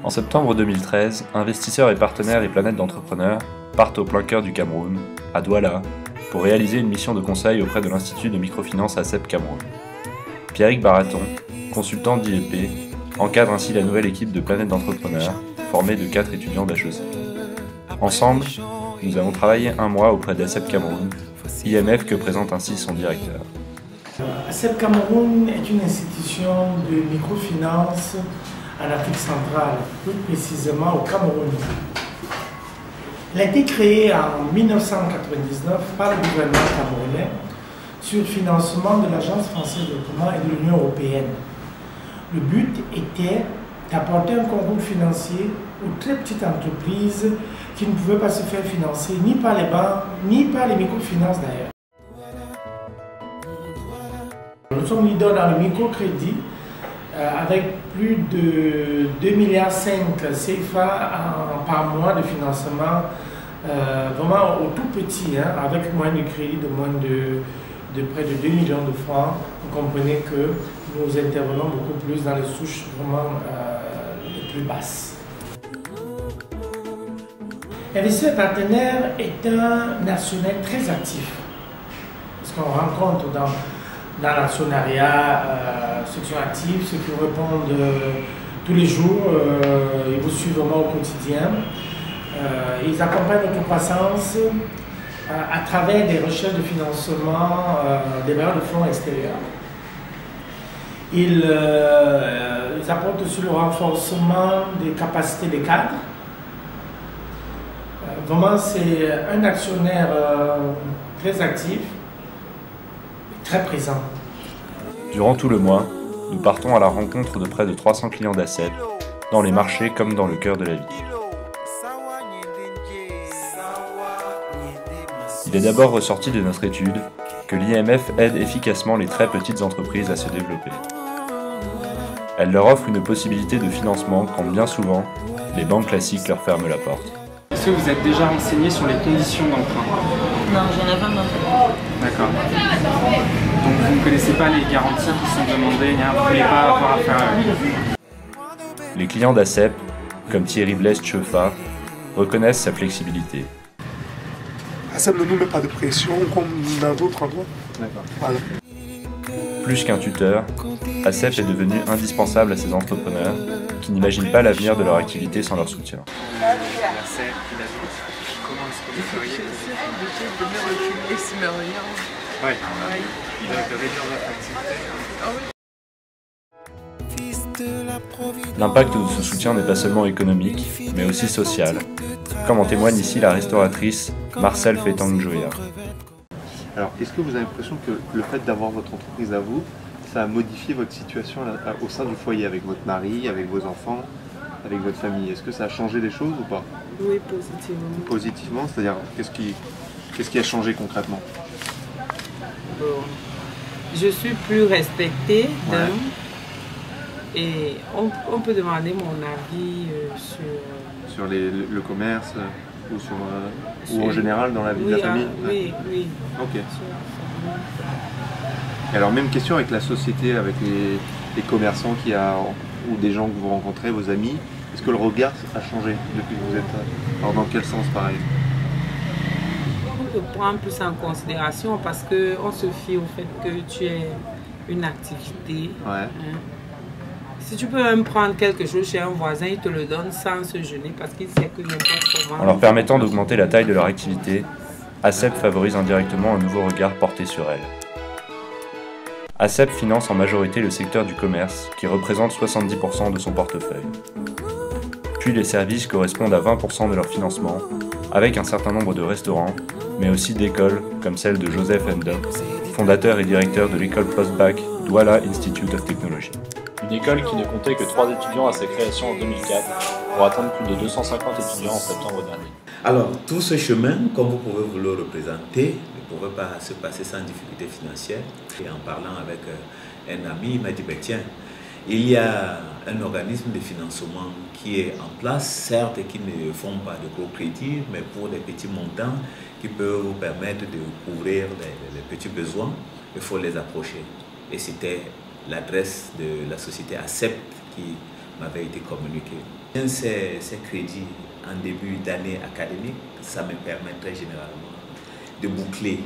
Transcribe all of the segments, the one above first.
En septembre 2013, investisseurs et partenaires et planètes d'entrepreneurs partent au plein cœur du Cameroun, à Douala, pour réaliser une mission de conseil auprès de l'Institut de microfinance ACEP Cameroun. Pierrick Baraton, consultant d'IEP, encadre ainsi la nouvelle équipe de planètes d'entrepreneurs, formée de 4 étudiants d'HEC. Ensemble, nous avons travaillé un mois auprès d'ACEP Cameroun, IMF que présente ainsi son directeur. ACEP Cameroun est une institution de microfinance en Afrique centrale, plus précisément au Cameroun. Elle a été créée en 1999 par le gouvernement camerounais sur financement de l'Agence française de développement et de l'Union européenne. Le but était d'apporter un concours financier aux très petites entreprises qui ne pouvaient pas se faire financer ni par les banques, ni par les microfinances d'ailleurs. Nous sommes leaders dans le microcrédit avec plus de 2,5 milliards CFA par mois de financement, vraiment au tout petit, avec moins de crédit de moins de près de 2 millions de francs. Vous comprenez que nous intervenons beaucoup plus dans les souches vraiment les plus basses. Investisseur Partenaire est un national très actif. Parce qu'on rencontre dans l'actionnariat ceux qui sont actifs, ceux qui répondent tous les jours, ils vous suivent vraiment au quotidien. Ils accompagnent notre croissance à travers des recherches de financement des bailleurs de fonds extérieurs. Ils apportent aussi le renforcement des capacités des cadres. Vraiment, c'est un actionnaire très actif, très présent. Durant tout le mois, nous partons à la rencontre de près de 300 clients d'ACEP, dans les marchés comme dans le cœur de la ville. Il est d'abord ressorti de notre étude que l'IMF aide efficacement les très petites entreprises à se développer. Elle leur offre une possibilité de financement quand bien souvent, les banques classiques leur ferment la porte. Est-ce que vous êtes déjà renseigné sur les conditions d'emprunt? Non, j'en ai vraiment pas. D'accord. Donc vous ne connaissez pas les garanties qui sont demandées, vous ne voulez pas avoir affaire à eux. Les clients d'ACEP, comme Thierry Blaise-Chefa, reconnaissent sa flexibilité. ACEP ne nous met pas de pression comme dans d'autres endroits. D'accord. Voilà. Plus qu'un tuteur, ACEP est devenu indispensable à ces entrepreneurs qui n'imaginent pas l'avenir de leur activité sans leur soutien. l'ACEP, comment est-ce que vous feriez De me reculer si me rien. Oui, il doit réduire l'attractivité. L'impact de ce soutien n'est pas seulement économique, mais aussi social, comme en témoigne ici la restauratrice Marcel Fetang-Joya. Alors, est-ce que vous avez l'impression que le fait d'avoir votre entreprise à vous, ça a modifié votre situation au sein du foyer, avec votre mari, avec vos enfants, avec votre famille? Est-ce que ça a changé des choses ou pas? Oui, positivement. Positivement, c'est-à-dire, qu'est-ce qui a changé concrètement? Bon. Je suis plus respectée, et on peut demander mon avis sur le commerce ou en général dans la vie de la famille? Oui. Ok. Et alors, même question avec la société, avec les commerçants ou des gens que vous rencontrez, vos amis. Est-ce que le regard a changé depuis que vous êtes là? Alors, dans quel sens, pareil? On te prend plus en considération parce qu'on se fie au fait que tu aies une activité. Ouais. Si tu peux même prendre quelque chose chez un voisin, il te le donne sans se gêner parce qu'il sait que n'importe comment. En leur permettant d'augmenter la taille de leur activité, ACEP favorise indirectement un nouveau regard porté sur elle. ACEP finance en majorité le secteur du commerce, qui représente 70% de son portefeuille. Puis les services correspondent à 20% de leur financement, avec un certain nombre de restaurants, mais aussi d'écoles, comme celle de Joseph Ndop, fondateur et directeur de l'école post-bac Douala Institute of Technology. Une école qui ne comptait que 3 étudiants à sa création en 2004, pour atteindre plus de 250 étudiants en septembre dernier. Alors, tout ce chemin, comme vous pouvez vous le représenter, ne pouvait pas se passer sans difficulté financière. Et en parlant avec un ami, il m'a dit, tiens, il y a un organisme de financement qui est en place, certes, qui ne font pas de gros crédits, mais pour des petits montants qui peuvent vous permettre de couvrir les petits besoins, il faut les approcher. Et c'était l'adresse de la société ACEP qui m'avait été communiqué. Ces crédits en début d'année académique, ça me permettrait généralement de boucler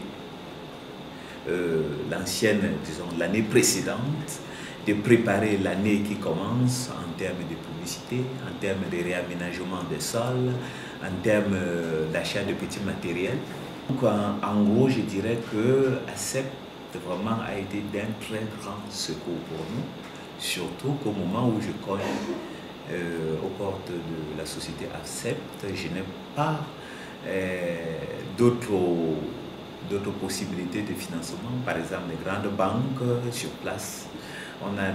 l'année précédente, de préparer l'année qui commence en termes de publicité, en termes de réaménagement des sols, en termes d'achat de petits matériels. Donc, en gros, je dirais que ACEP vraiment a été d'un très grand secours pour nous, surtout qu'au moment où je cogne aux portes de la société ACEP, je n'ai pas d'autres possibilités de financement. Par exemple, les grandes banques sur place, on a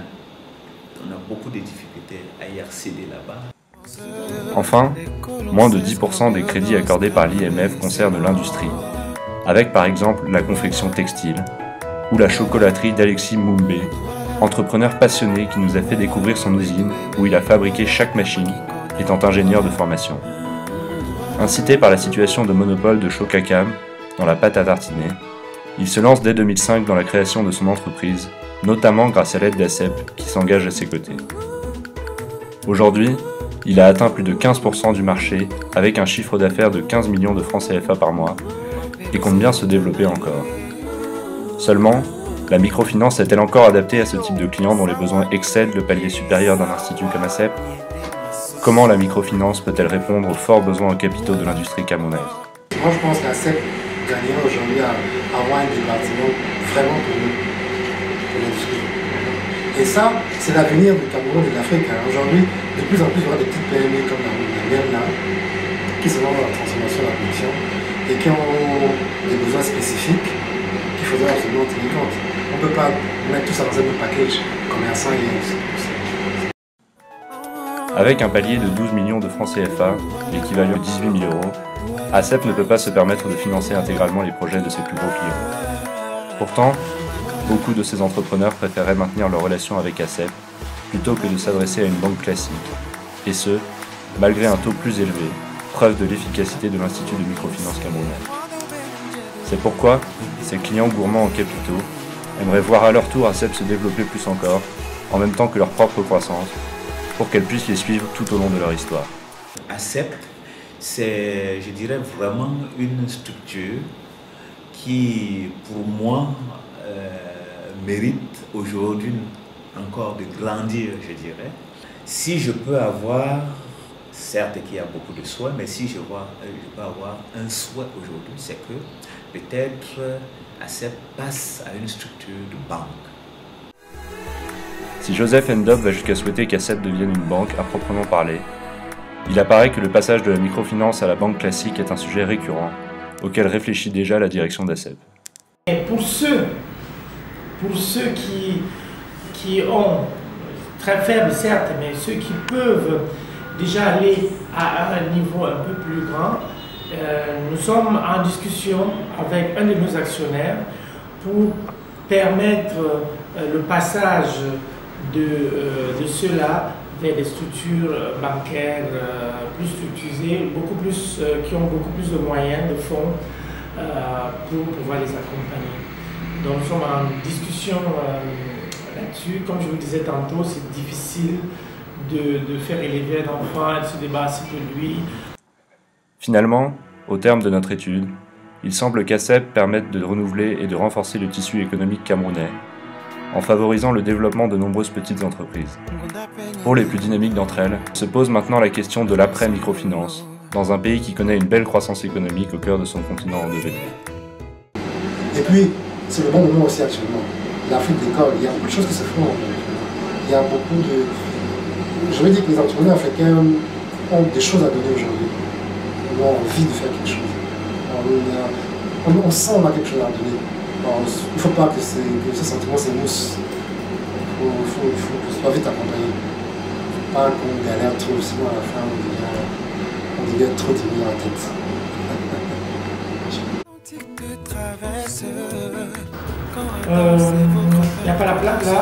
beaucoup de difficultés à y accéder là-bas. Enfin, moins de 10% des crédits accordés par l'IMF concernent l'industrie, avec par exemple la confection textile ou la chocolaterie d'Alexis Moumbé, entrepreneur passionné qui nous a fait découvrir son usine où il a fabriqué chaque machine, étant ingénieur de formation. Incité par la situation de monopole de Chocacam dans la pâte à tartiner, il se lance dès 2005 dans la création de son entreprise, notamment grâce à l'aide d'ACEP qui s'engage à ses côtés. Aujourd'hui, il a atteint plus de 15% du marché avec un chiffre d'affaires de 15 millions de francs CFA par mois et compte bien se développer encore. Seulement, la microfinance est-elle encore adaptée à ce type de clients dont les besoins excèdent le palier supérieur d'un institut comme ACEP? Comment la microfinance peut-elle répondre aux forts besoins en capitaux de l'industrie camerounaise? Moi je pense qu'ACEP gagnerait aujourd'hui à avoir un département vraiment pour nous, pour l'industrie. Et ça, c'est l'avenir du Cameroun et de l'Afrique. Aujourd'hui, de plus en plus, il y aura des petites PME comme la mienne là, qui se vendent dans la transformation de la production et qui ont des besoins spécifiques qu'il faudrait absolument tenir compte. On ne peut pas mettre tout ça dans un même package commerçant et Avec un palier de 12 millions de francs CFA, l'équivalent de 18 000 euros, ACEP ne peut pas se permettre de financer intégralement les projets de ses plus gros clients. Pourtant, beaucoup de ces entrepreneurs préféraient maintenir leur relation avec ACEP plutôt que de s'adresser à une banque classique, et ce, malgré un taux plus élevé, preuve de l'efficacité de l'Institut de microfinance camerounais. C'est pourquoi ces clients gourmands en capitaux aimeraient voir à leur tour ACEP se développer plus encore, en même temps que leur propre croissance, pour qu'elles puissent les suivre tout au long de leur histoire. ACEP, c'est, je dirais, vraiment une structure qui, pour moi, mérite aujourd'hui encore de grandir, je dirais. Si je peux avoir, certes qu'il y a beaucoup de souhaits, mais si je peux avoir un souhait aujourd'hui, c'est que peut-être ACEP passe à une structure de banque. Si Joseph Ndop va jusqu'à souhaiter qu'ACEP devienne une banque à proprement parler, il apparaît que le passage de la microfinance à la banque classique est un sujet récurrent, auquel réfléchit déjà la direction d'ACEP. Et pour ceux qui ont, très faible certes, mais ceux qui peuvent déjà aller à un niveau un peu plus grand, nous sommes en discussion avec un de nos actionnaires pour permettre le passage de ceux-là vers des structures bancaires plus structurées, qui ont beaucoup plus de moyens, de fonds pour pouvoir les accompagner. Donc nous sommes en discussion là-dessus. Comme je vous disais tantôt, c'est difficile de faire élever un enfant et de se débarrasser de lui. Finalement, au terme de notre étude, il semble qu'ACEP permette de renouveler et de renforcer le tissu économique camerounais, en favorisant le développement de nombreuses petites entreprises. Pour les plus dynamiques d'entre elles, se pose maintenant la question de l'après-microfinance, dans un pays qui connaît une belle croissance économique au cœur de son continent endogène. Et puis, c'est le bon moment aussi actuellement. L'Afrique décolle, il y a beaucoup de choses qui se font. Il y a beaucoup de... Je veux dire que les entrepreneurs africains ont des choses à donner aujourd'hui. On a envie de faire quelque chose. On sent qu'on a quelque chose à donner. Alors, il ne faut pas que ce sentiment s'émousse. Il faut que ce soit vite accompagné. Il ne faut pas qu'on galère trop, sinon à la fin on devient trop timide dans la tête. Il n'y a pas la plaque là.